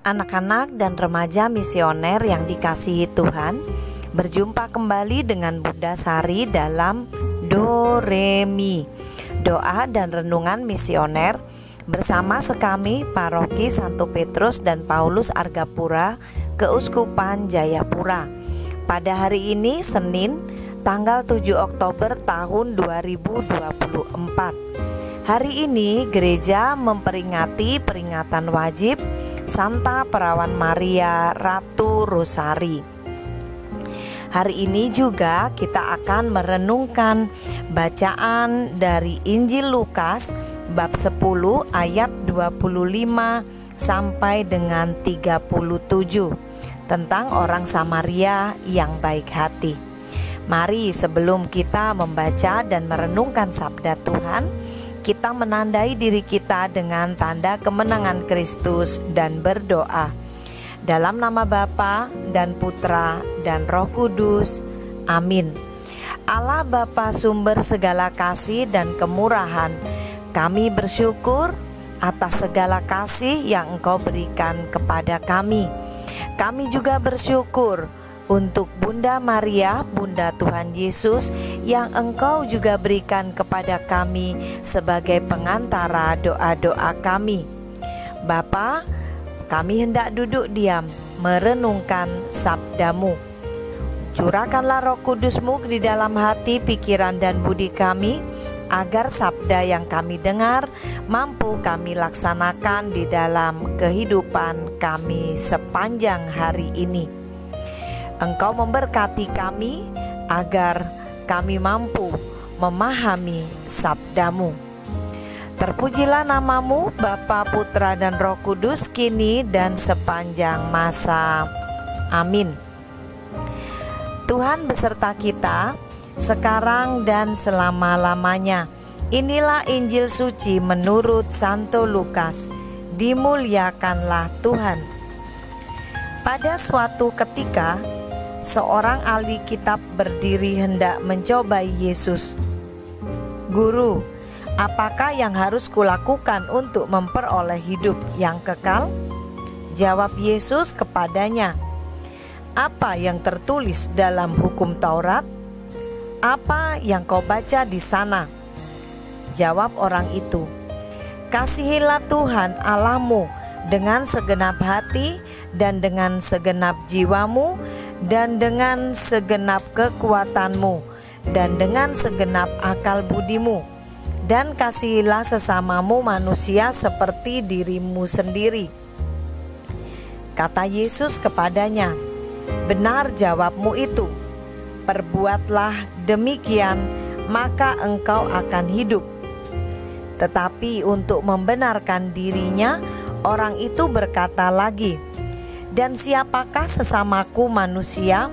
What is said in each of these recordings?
Anak-anak dan remaja misioner yang dikasihi Tuhan, berjumpa kembali dengan Bunda Sari dalam Do Re Mi, doa dan renungan misioner bersama sekami Paroki Santo Petrus dan Paulus Argapura, Keuskupan Jayapura. Pada hari ini Senin, tanggal 7 Oktober tahun 2024. Hari ini gereja memperingati peringatan wajib Santa Perawan Maria Ratu Rosari. Hari ini juga kita akan merenungkan bacaan dari Injil Lukas bab 10 ayat 25 sampai dengan 37 tentang orang Samaria yang baik hati. Mari sebelum kita membaca dan merenungkan sabda Tuhan, kita menandai diri kita dengan tanda kemenangan Kristus dan berdoa. Dalam nama Bapa dan Putra dan Roh Kudus. Amin. Allah Bapa sumber segala kasih dan kemurahan, kami bersyukur atas segala kasih yang Engkau berikan kepada kami. Kami juga bersyukur untuk Bunda Maria, Bunda Tuhan Yesus, yang Engkau juga berikan kepada kami sebagai pengantara doa-doa kami. Bapa, kami hendak duduk diam merenungkan sabda-Mu. Curahkanlah Roh Kudus-Mu di dalam hati, pikiran dan budi kami, agar sabda yang kami dengar mampu kami laksanakan di dalam kehidupan kami sepanjang hari ini. Engkau memberkati kami agar kami mampu memahami sabda-Mu. Terpujilah nama-Mu, Bapa, Putra, dan Roh Kudus, kini dan sepanjang masa. Amin. Tuhan beserta kita, sekarang dan selama-lamanya. Inilah Injil suci menurut Santo Lukas. Dimuliakanlah Tuhan. Pada suatu ketika, seorang ahli kitab berdiri hendak mencobai Yesus. Guru, apakah yang harus kulakukan untuk memperoleh hidup yang kekal? Jawab Yesus kepadanya, apa yang tertulis dalam hukum Taurat? Apa yang kau baca di sana? Jawab orang itu, kasihilah Tuhan Allahmu dengan segenap hati dan dengan segenap jiwamu dan dengan segenap kekuatanmu dan dengan segenap akal budimu, dan kasihilah sesamamu manusia seperti dirimu sendiri. Kata Yesus kepadanya, benar jawabmu itu, perbuatlah demikian maka engkau akan hidup. Tetapi untuk membenarkan dirinya, orang itu berkata lagi, dan siapakah sesamaku manusia?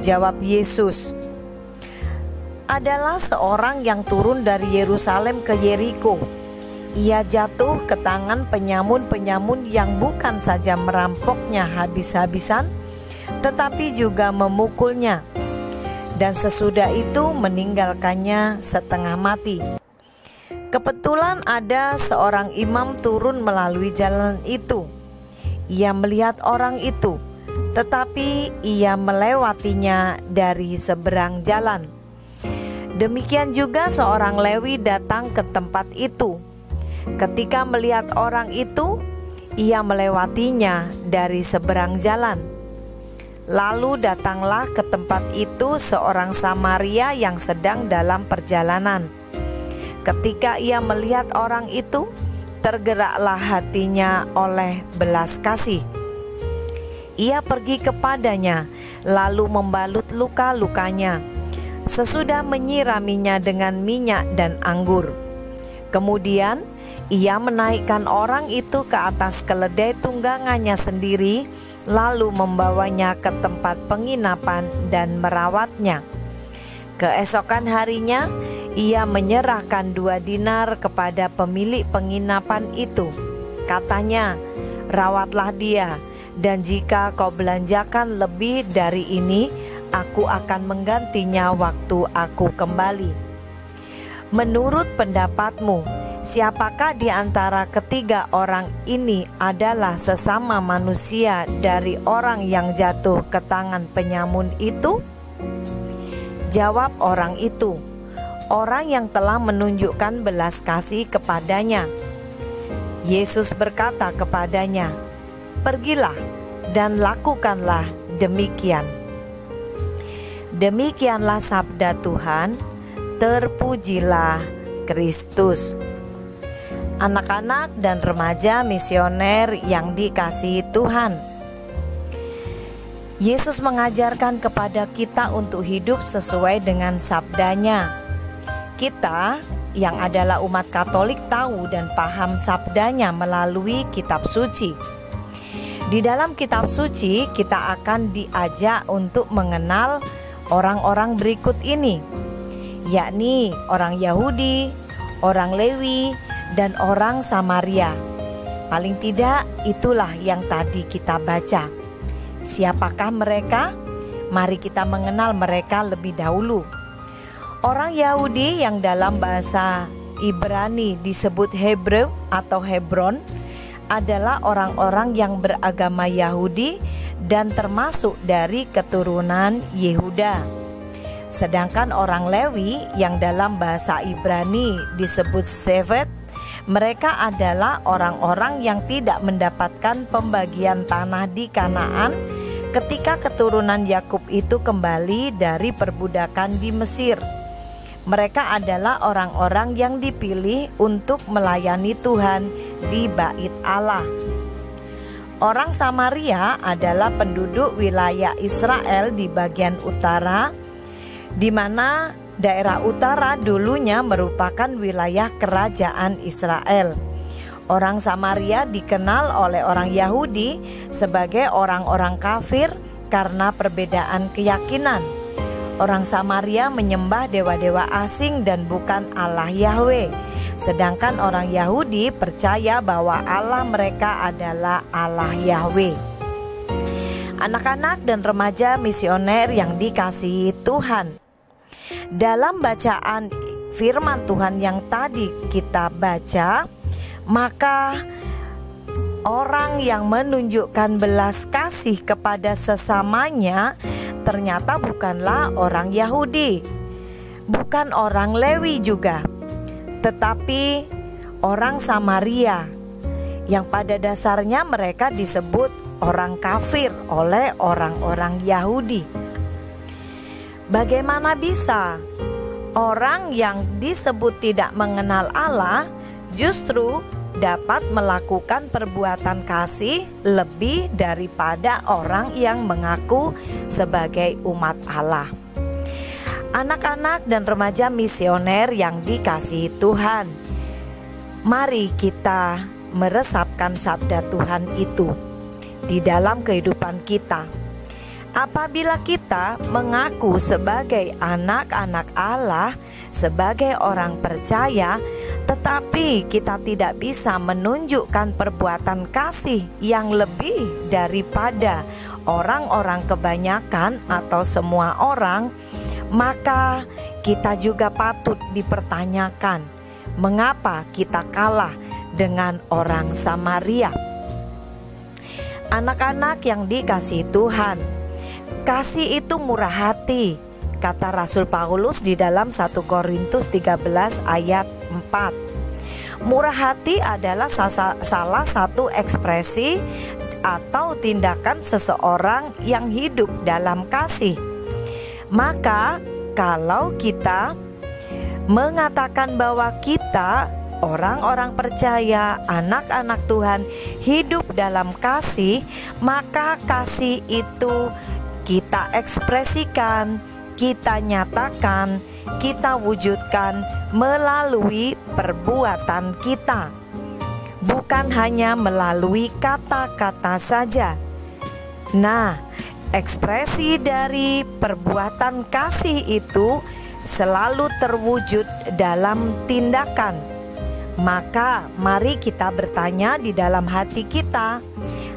Jawab Yesus, adalah seorang yang turun dari Yerusalem ke Yeriko. Ia jatuh ke tangan penyamun-penyamun yang bukan saja merampoknya habis-habisan, tetapi juga memukulnya, dan sesudah itu meninggalkannya setengah mati. Kebetulan ada seorang imam turun melalui jalan itu. Ia melihat orang itu, tetapi ia melewatinya dari seberang jalan. Demikian juga seorang Lewi datang ke tempat itu. Ketika melihat orang itu, ia melewatinya dari seberang jalan. Lalu datanglah ke tempat itu seorang Samaria yang sedang dalam perjalanan. Ketika ia melihat orang itu, tergeraklah hatinya oleh belas kasih. Ia pergi kepadanya, lalu membalut luka-lukanya, sesudah menyiraminya dengan minyak dan anggur. Kemudian ia menaikkan orang itu ke atas keledai tunggangannya sendiri, lalu membawanya ke tempat penginapan dan merawatnya. Keesokan harinya, ia menyerahkan 2 dinar kepada pemilik penginapan itu. Katanya, rawatlah dia, dan jika kau belanjakan lebih dari ini, aku akan menggantinya waktu aku kembali. Menurut pendapatmu, Siapakah di antara ketiga orang ini adalah sesama manusia dari orang yang jatuh ke tangan penyamun itu? Jawab orang itu, orang yang telah menunjukkan belas kasih kepadanya. Yesus berkata kepadanya, "Pergilah dan lakukanlah demikian." Demikianlah sabda Tuhan. Terpujilah Kristus. Anak-anak dan remaja misioner yang dikasihi Tuhan, Yesus mengajarkan kepada kita untuk hidup sesuai dengan sabdanya. Kita yang adalah umat Katolik tahu dan paham sabdanya melalui kitab suci. Di dalam kitab suci kita akan diajak untuk mengenal orang-orang berikut ini, yakni orang Yahudi, orang Lewi, dan orang Samaria. Paling tidak itulah yang tadi kita baca. Siapakah mereka? Mari kita mengenal mereka lebih dahulu. Orang Yahudi yang dalam bahasa Ibrani disebut Hebrew atau Hebron adalah orang-orang yang beragama Yahudi dan termasuk dari keturunan Yehuda. Sedangkan orang Lewi yang dalam bahasa Ibrani disebut Shevet, mereka adalah orang-orang yang tidak mendapatkan pembagian tanah di Kanaan ketika keturunan Yakub itu kembali dari perbudakan di Mesir. Mereka adalah orang-orang yang dipilih untuk melayani Tuhan di Bait Allah. Orang Samaria adalah penduduk wilayah Israel di bagian utara, di mana daerah utara dulunya merupakan wilayah kerajaan Israel. Orang Samaria dikenal oleh orang Yahudi sebagai orang-orang kafir karena perbedaan keyakinan. Orang Samaria menyembah dewa-dewa asing dan bukan Allah Yahweh. Sedangkan orang Yahudi percaya bahwa Allah mereka adalah Allah Yahweh. Anak-anak dan remaja misioner yang dikasihi Tuhan, dalam bacaan firman Tuhan yang tadi kita baca, maka orang yang menunjukkan belas kasih kepada sesamanya ternyata bukanlah orang Yahudi, bukan orang Lewi juga, tetapi orang Samaria yang pada dasarnya mereka disebut orang kafir oleh orang-orang Yahudi. Bagaimana bisa orang yang disebut tidak mengenal Allah justru dapat melakukan perbuatan kasih lebih daripada orang yang mengaku sebagai umat Allah? Anak-anak dan remaja misioner yang dikasihi Tuhan, mari kita meresapkan sabda Tuhan itu di dalam kehidupan kita. Apabila kita mengaku sebagai anak-anak Allah, sebagai orang percaya, tetapi kita tidak bisa menunjukkan perbuatan kasih yang lebih daripada orang-orang kebanyakan atau semua orang, maka kita juga patut dipertanyakan mengapa kita kalah dengan orang Samaria. Anak-anak yang dikasihi Tuhan, kasih itu murah hati, kata Rasul Paulus di dalam 1 Korintus 13 ayat 4. Murah hati adalah salah satu ekspresi atau tindakan seseorang yang hidup dalam kasih. Maka kalau kita mengatakan bahwa kita orang-orang percaya, anak-anak Tuhan hidup dalam kasih, maka kasih itu kita ekspresikan, kita nyatakan, kita wujudkan melalui perbuatan kita, bukan hanya melalui kata-kata saja. Nah, ekspresi dari perbuatan kasih itu selalu terwujud dalam tindakan. Maka mari kita bertanya di dalam hati kita,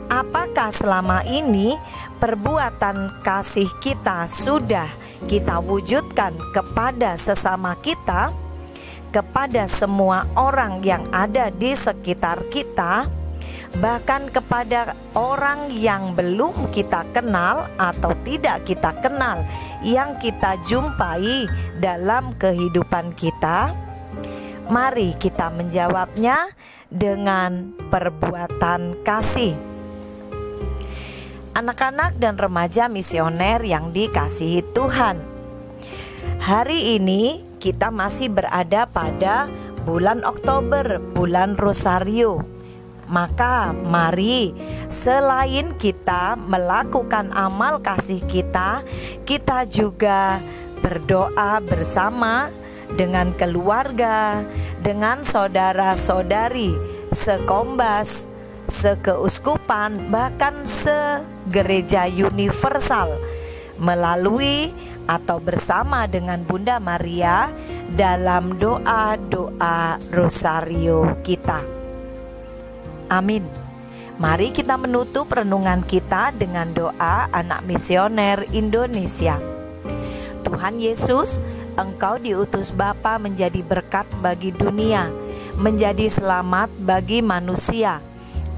apakah selama ini perbuatan kasih kita sudah kita wujudkan kepada sesama kita? kepada semua orang yang ada di sekitar kita, bahkan kepada orang yang belum kita kenal atau tidak kita kenal, yang kita jumpai dalam kehidupan kita. Mari kita menjawabnya dengan perbuatan kasih. Anak-anak dan remaja misioner yang dikasihi Tuhan, hari ini kita masih berada pada bulan Oktober, bulan Rosario. Maka mari selain kita melakukan amal kasih kita juga berdoa bersama dengan keluarga, dengan saudara-saudari sekombas, sekeuskupan, bahkan segereja universal, melalui atau bersama dengan Bunda Maria dalam doa-doa rosario kita. Amin. Mari kita menutup renungan kita dengan doa anak misioner Indonesia. Tuhan Yesus, Engkau diutus Bapa menjadi berkat bagi dunia, menjadi selamat bagi manusia.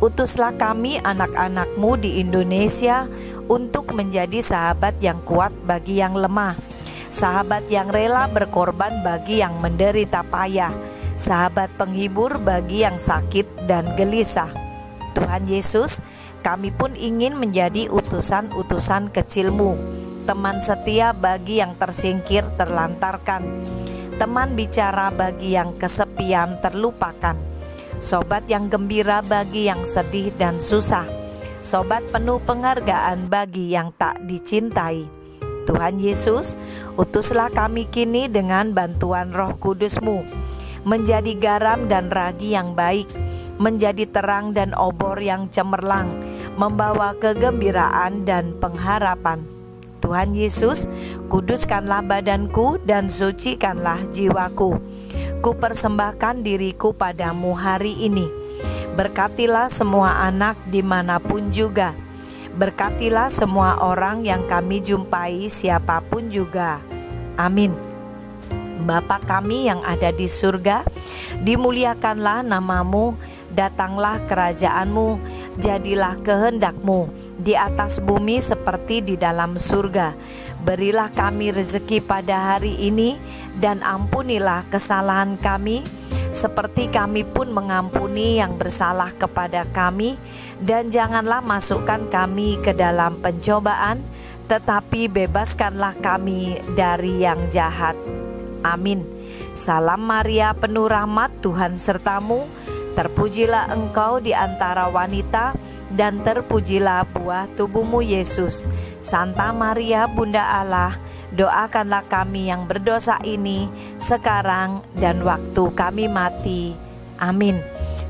Utuslah kami anak-anak-Mu di Indonesia untuk menjadi sahabat yang kuat bagi yang lemah, sahabat yang rela berkorban bagi yang menderita payah, sahabat penghibur bagi yang sakit dan gelisah. Tuhan Yesus, kami pun ingin menjadi utusan-utusan kecil-Mu, teman setia bagi yang tersingkir terlantarkan, teman bicara bagi yang kesepian terlupakan, sobat yang gembira bagi yang sedih dan susah, sobat penuh penghargaan bagi yang tak dicintai. Tuhan Yesus, utuslah kami kini dengan bantuan Roh Kudus-Mu, menjadi garam dan ragi yang baik, menjadi terang dan obor yang cemerlang, membawa kegembiraan dan pengharapan. Tuhan Yesus, kuduskanlah badanku dan sucikanlah jiwaku. Ku persembahkan diriku padamu hari ini. Berkatilah semua anak dimanapun juga. Berkatilah semua orang yang kami jumpai siapapun juga. Amin. Bapa kami yang ada di surga, dimuliakanlah namamu, datanglah kerajaanmu, jadilah kehendak-Mu di atas bumi seperti di dalam surga. Berilah kami rezeki pada hari ini, dan ampunilah kesalahan kami, seperti kami pun mengampuni yang bersalah kepada kami. Dan janganlah masukkan kami ke dalam pencobaan, tetapi bebaskanlah kami dari yang jahat. Amin. Salam Maria, penuh rahmat, Tuhan sertamu. Terpujilah engkau di antara wanita, dan terpujilah buah tubuhmu Yesus. Santa Maria, Bunda Allah, doakanlah kami yang berdosa ini, sekarang dan waktu kami mati. Amin.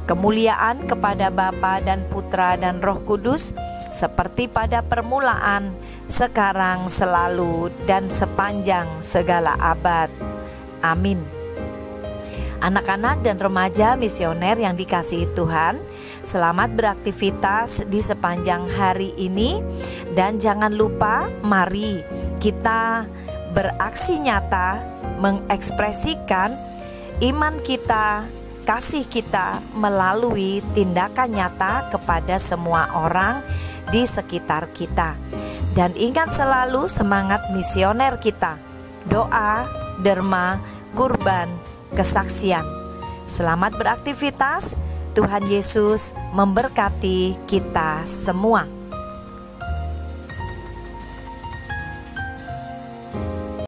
Kemuliaan kepada Bapa dan Putra dan Roh Kudus, seperti pada permulaan, sekarang, selalu, dan sepanjang segala abad. Amin. Anak-anak dan remaja misioner yang dikasihi Tuhan, selamat beraktivitas di sepanjang hari ini. Dan jangan lupa, mari kita beraksi nyata, mengekspresikan iman kita, kasih kita melalui tindakan nyata kepada semua orang di sekitar kita. Dan ingat selalu semangat misioner kita: doa, derma, kurban, kesaksian. Selamat beraktivitas. Tuhan Yesus memberkati kita semua.